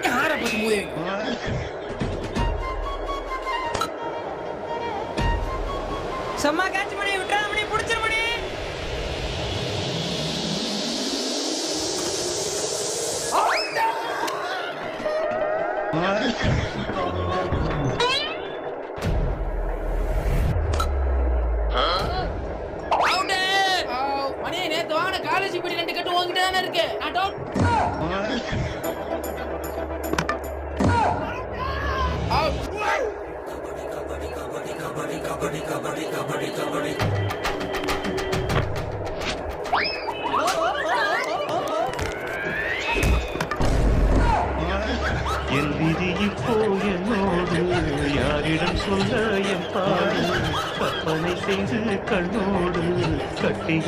யார பத்தி மூதே செம்ம கேட்ச் மணி விட்டாத மணி புடிச்சிரு மணி மணி நேத்து வாங்கின காலேஜ் படி 2 கட்டு உங்ககிட்ட தானே இருக்கு நான் டவுட் என் விதி இப்போ என்னோடு யாரிடம் சொல்ல என் பாடு கற்பனை செய்து கண்ணோடு கட்டிய